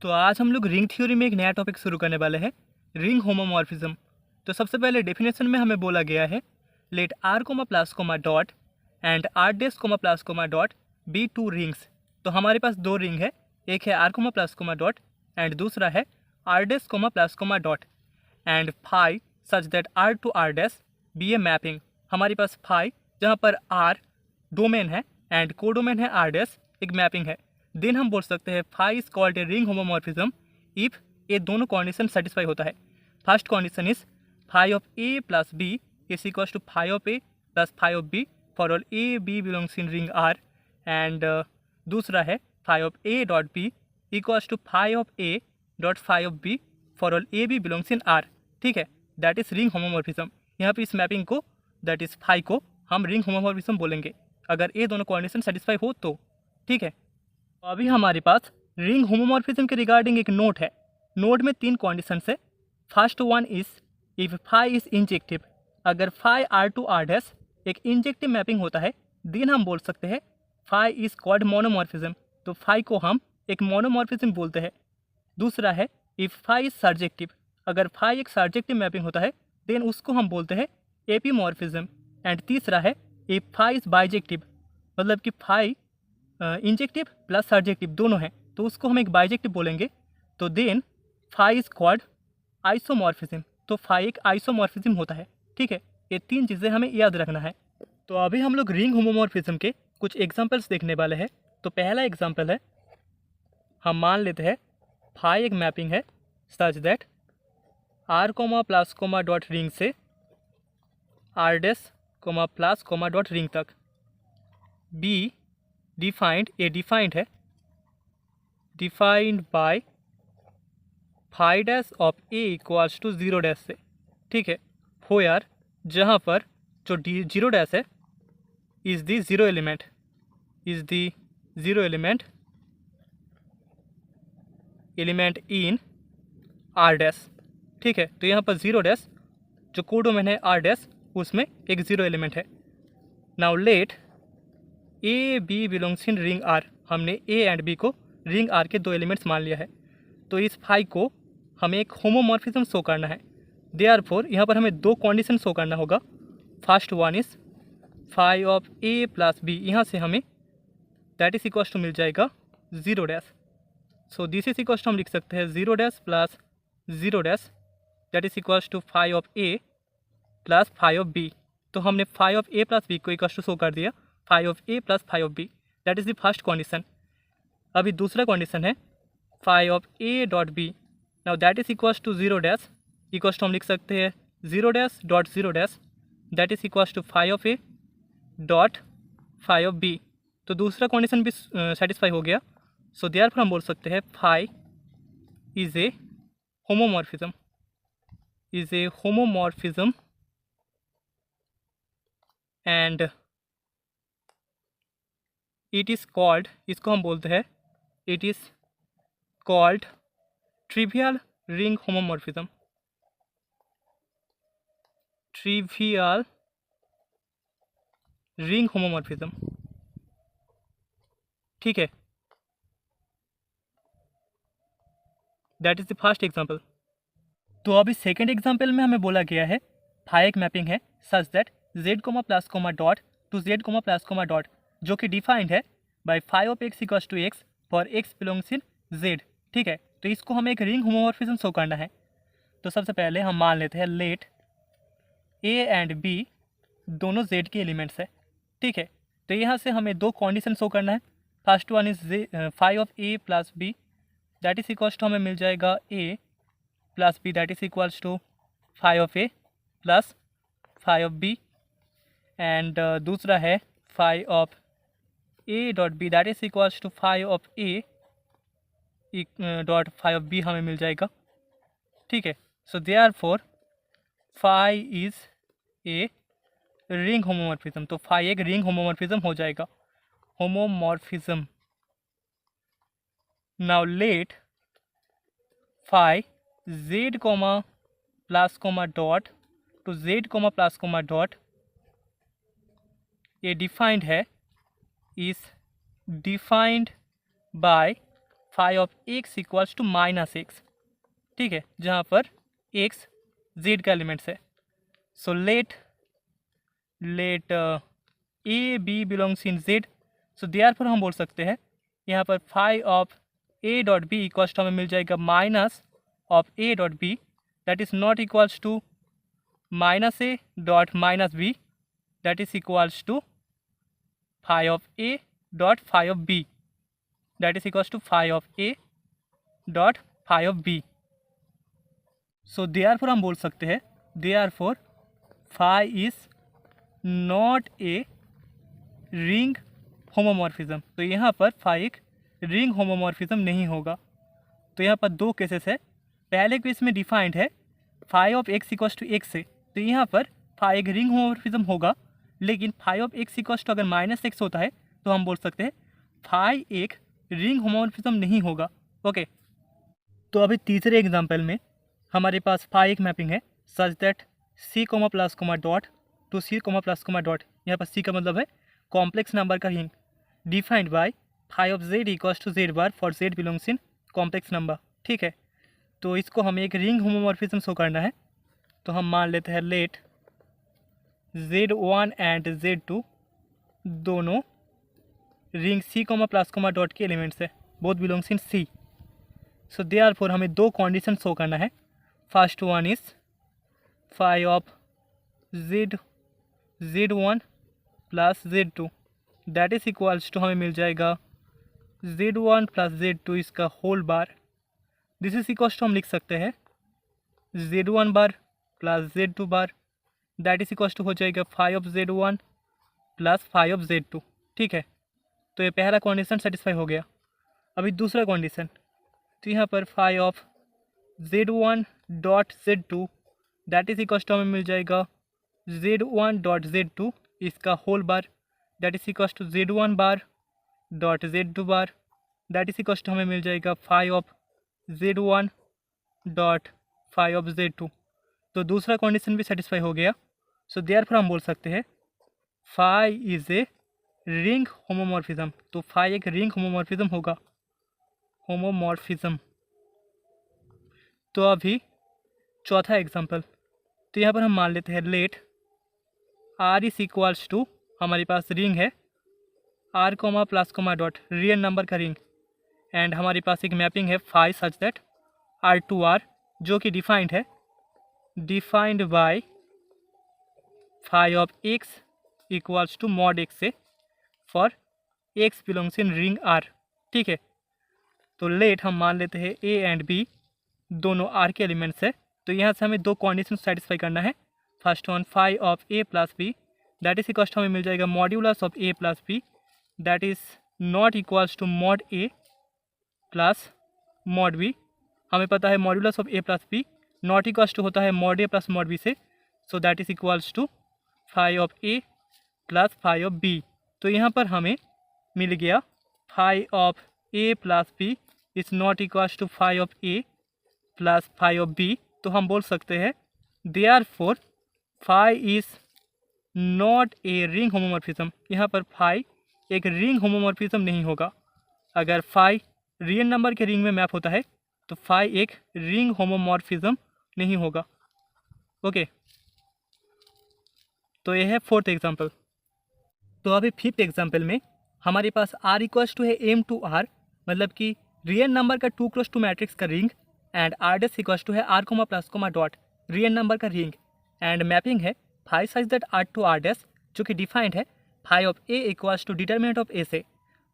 तो आज हम लोग रिंग थ्योरी में एक नया टॉपिक शुरू करने वाले हैं, रिंग होमोमॉर्फिज्म। तो सबसे पहले डेफिनेशन में हमें बोला गया है, let R comma plus comma dot and R dash comma plus comma dot be two rings. तो हमारे पास दो रिंग है, एक है R comma plus comma dot and दूसरा है R dash comma plus comma dot and phi such that R to R dash be a mapping. हमारे पास फाई जहाँ पर आर डोमेन है एंड कोडोमेन है आर डेस एक मैपिंग है। देन हम बोल सकते हैं phi is called a ring homomorphism if ये दोनों कंडीशन सेटिस्फाई होता है। First condition is phi of A plus B is equals to phi of A plus phi of b for all a b belongs in ring R and दूसरा है phi of A dot B equals to phi of A dot phi of b for all a b belongs in R. ठीक है, that is ring homomorphism. यहाँ पे इस mapping को that is phi को हम रिंग होमोमॉर्फिज्म बोलेंगे अगर ये दोनों कंडीशन सेटिस्फाई हो तो। ठीक है, तो अभी हमारे पास रिंग होमोमॉर्फिज्म के रिगार्डिंग एक नोट है। नोट में तीन कंडीशन है। First one is if phi is injective, अगर phi R to R dash एक इंजेक्टिव मैपिंग होता है देन हम बोल सकते हैं फाई इज कॉल्ड मोनोमॉर्फिज्म। तो फाई को हम एक मोनोमॉर्फिज्म बोलते हैं। दूसरा है इफ फाई इज सर्जेक्टिव, अगर फाई एक सर्जेक्टिव मैपिंग होता है देन उसको हम बोलते हैं एपीमॉर्फिज्म। एंड तीसरा है इफ फाई इज बाइजेक्टिव, मतलब कि फाई इंजेक्टिव प्लस सर्जेक्टिव दोनों हैं तो उसको हम एक बाइजेक्टिव बोलेंगे। तो then phi is called isomorphism. तो फाई एक आइसोमॉर्फिज्म होता है। ठीक है, ये तीन चीज़ें हमें याद रखना है। तो अभी हम लोग रिंग होमोमॉर्फिज्म के कुछ एग्जांपल्स देखने वाले हैं। तो पहला एग्जांपल है, हम मान लेते हैं फाई एक मैपिंग है such that R comma plus comma dot ring से R dash comma plus comma dot ring तक बी डिफाइंड, ये डिफाइंड है, defined by phi dash of A equals to zero dash से। ठीक है, हो यार जहाँ पर जो जीरो डैश है is the zero element, is the zero element in R dash. ठीक है, तो यहाँ पर जीरो डैश जो कोडोमेन है आर डैश उसमें एक जीरो एलिमेंट है। Now let a b belongs in ring R, हमने ए एंड बी को रिंग आर के दो एलिमेंट्स मान लिया है। तो इस फाई को हमें एक होमोमॉर्फिज्म शो करना है। देयरफॉर यहाँ पर हमें दो कंडीशन शो करना होगा। First one is phi of A plus b, यहाँ से हमें दैट इज इक्वल्स टू मिल जाएगा zero dash. So this is equals to हम लिख सकते हैं zero dash plus zero dash that is equals to phi of A plus phi of B. तो हमने phi of A plus b को equals to show कर दिया phi of A plus phi of b, that is the first condition. अभी दूसरा condition है phi of A dot b, now that is equals to zero dash equals to हम लिख सकते हैं zero dash dot zero dash that is equals to phi of A dot phi of B. तो दूसरा condition भी satisfy हो गया। सो therefore हम बोल सकते हैं phi is a homomorphism, is a homomorphism and it is called, इसको हम बोलते हैं it is called trivial ring homomorphism, trivial ring homomorphism. ठीक है, that is the first example. तो अभी सेकेंड एग्जांपल में हमें बोला गया है फाई एक मैपिंग है such that Z comma plus comma dot to Z comma plus comma dot जो कि डिफाइंड है by phi of x equals to x for x belongs in Z. ठीक है, तो इसको हमें एक रिंग होमोमॉर्फिज्म शो करना है। तो सबसे पहले हम मान लेते हैं लेट ए एंड बी दोनों जेड के एलिमेंट्स है। ठीक है, तो यहाँ से हमें दो कंडीशन शो करना है। First one is phi of A plus b that is equals to हमें मिल जाएगा a plus b that is equals to phi of A plus phi of b. And दूसरा है phi of A dot b that is equals to phi of A dot phi of b हमें मिल जाएगा। ठीक है, so therefore phi is a ring homomorphism. तो phi एक ring homomorphism हो जाएगा, homomorphism. Now let phi Z comma plus comma dot to Z comma plus comma dot ये डिफाइंड है, is defined by phi of x equals to minus x, ठीक है, जहाँ पर एक्स जेड का एलिमेंट्स है। So let a b belongs in Z. So therefore हम बोल सकते हैं यहाँ पर phi of A dot B equals to हमें मिल जाएगा minus of A dot b, that is not equals to minus a dot minus b, that is equals to phi of A dot phi of b, that is equals to phi of A dot phi of B. So therefore हम बोल सकते हैं therefore phi is not a ring homomorphism. तो यहाँ पर phi एक ring homomorphism नहीं होगा। तो यहाँ पर दो केसेस है। पहले केस में डिफाइंड है phi of x equals to x से, तो यहाँ पर फाई एक रिंग होमोमॉर्फिज्म होगा। लेकिन phi of x equals to अगर माइनस एक्स होता है तो हम बोल सकते हैं फाई एक रिंग होमोमॉर्फिज्म नहीं होगा। ओके, तो अभी तीसरे एग्जाम्पल में हमारे पास फाई एक मैपिंग है such that C comma plus comma dot to C comma plus comma dot, यहाँ पर सी का मतलब है कॉम्प्लेक्स नंबर का ring, defined by phi of z equals to z bar for z belongs in complex number, ठीक है। तो इसको हमें एक रिंग होमोमॉर्फिज्म शो करना है। तो हम मान लेते हैं लेट Z1 एंड Z2 दोनों ring C comma plus comma dot के एलिमेंट्स है, both belongs in C. So therefore हमें दो कंडीशन शो करना है। First one is phi of Z1 plus Z2 that is equals to हमें मिल जाएगा Z1 प्लस Z2 इसका whole bar, this is equals to हम लिख सकते हैं Z1 bar plus Z2 bar, that is equals to हो जाएगा phi of Z1 plus phi of Z2, ठीक है। तो ये पहला कंडीशन सेटिस्फाई हो गया। अभी दूसरा कंडीशन, तो यहाँ पर phi of Z1 dot Z2 that is equals to हमें मिल जाएगा Z1 डॉट Z2 इसका whole bar, that is equals to Z1 bar dot Z2 bar, that is equals to हमें मिल जाएगा phi of Z1 dot phi of Z2। तो दूसरा condition भी सेटिस्फाई हो गया। सो देयरफॉर हम बोल सकते हैं phi is a ring homomorphism. तो फाई एक रिंग होमोमॉर्फिज्म होगा, होमोमॉर्फिज्म। तो अभी चौथा एग्जांपल, तो यहाँ पर हम मान लेते हैं let R is equals to हमारे पास रिंग है R comma plus comma dot real number का रिंग, एंड हमारे पास एक मैपिंग है phi such that R to R जो कि डिफाइंड है defined by phi of x equals to mod x से for x belongs in ring R, ठीक है। तो लेट हम मान लेते हैं ए एंड बी दोनों आर के एलिमेंट्स है। तो यहाँ से हमें दो कंडीशन सेटिस्फाई करना है। First one phi of A plus b that is equals to हमें मिल जाएगा modulus of A plus b that is not equals to mod a plus mod b. हमें पता है modulus of A plus b not equals to होता है mod a plus mod b से, so that is equals to phi of A plus phi of B. तो यहाँ पर हमें मिल गया phi of A plus B is not equals to phi of A plus phi of B. तो हम बोल सकते हैं therefore phi is not a ring homomorphism. यहाँ पर फाई एक रिंग होमोमॉर्फिज्म नहीं होगा। अगर फाई रियल नंबर के रिंग में मैप होता है तो फाई एक रिंग होमोमॉर्फिज्म नहीं होगा। ओके, तो यह है फोर्थ एग्जांपल। तो अभी फिफ्थ एग्जांपल में हमारे पास आर इक्वल्स टू है एम टू आर, मतलब कि रियल नंबर का 2 क्रॉस 2 मैट्रिक्स का ring, and R dash equals to है R comma plus comma dot real number का रिंग, एंड मैपिंग है phi size that R to R dash जो कि डिफाइंड है phi of A equals to determinant of A से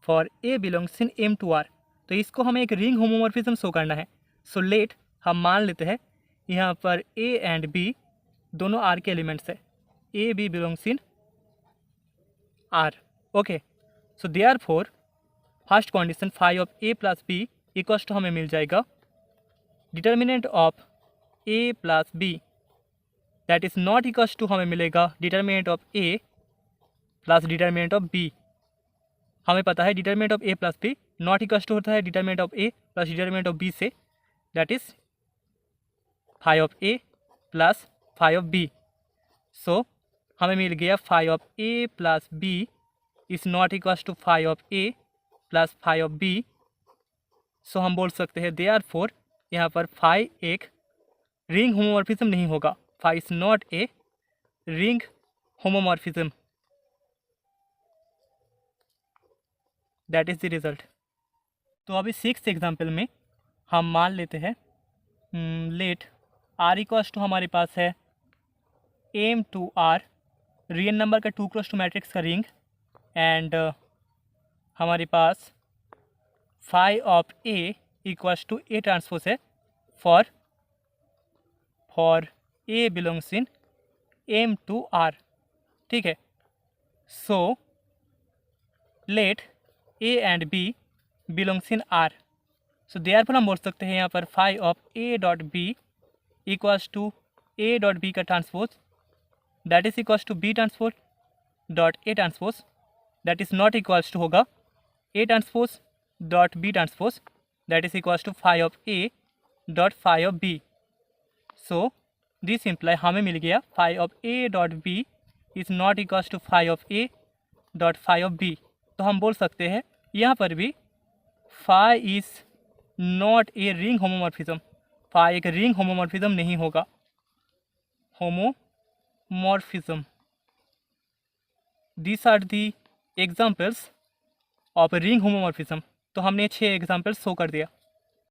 for A belongs in M two R. तो इसको हमें एक रिंग होमोमॉर्फिज्म शो करना है। सो लेट हम मान लेते हैं यहाँ पर ए एंड बी दोनों आर के एलिमेंट्स है, a b belongs in R. Okay, so therefore first condition phi of A plus b equals to हमें मिल जाएगा determinant of A plus b that is not equals to हमें मिलेगा determinant of A plus determinant of b. हमें पता है determinant of A plus b not equals to होता है determinant of A plus determinant of B से, that is phi of A plus phi of B. So हमें मिल गया phi of A plus B is not equals to phi of A plus phi of B, so हम बोल सकते हैं therefore यहाँ पर फाई एक रिंग होमोमॉर्फिज्म नहीं होगा। Phi is not a ring homomorphism. That is the result. तो अभी 6th एग्जाम्पल में हम मान लेते हैं लेट आर इक्वल्स टू हमारे पास है M two R, real number का 2 क्रॉस 2 मैट्रिक्स का रिंग, एंड हमारे पास phi of A equals to A transpose है for A belongs in M two R. ठीक है। So let A and B belongs in R. So therefore हम बोल सकते हैं यहाँ पर phi of A dot B equals to A dot B का transpose, that is equals to B transpose dot A transpose, that is not equals to होगा A transpose dot B transpose, that is equals to phi of A dot phi of B. So this imply हमें मिल गया phi of A dot B is not equals to phi of A dot phi of B. तो हम बोल सकते हैं यहाँ पर भी phi is not a ring homomorphism. Phi एक रिंग होमोमॉर्फिज्म नहीं होगा। Homomorphism, this are the examples of ring homomorphism. तो हमने 6 एग्जाम्पल्स शो कर दिया।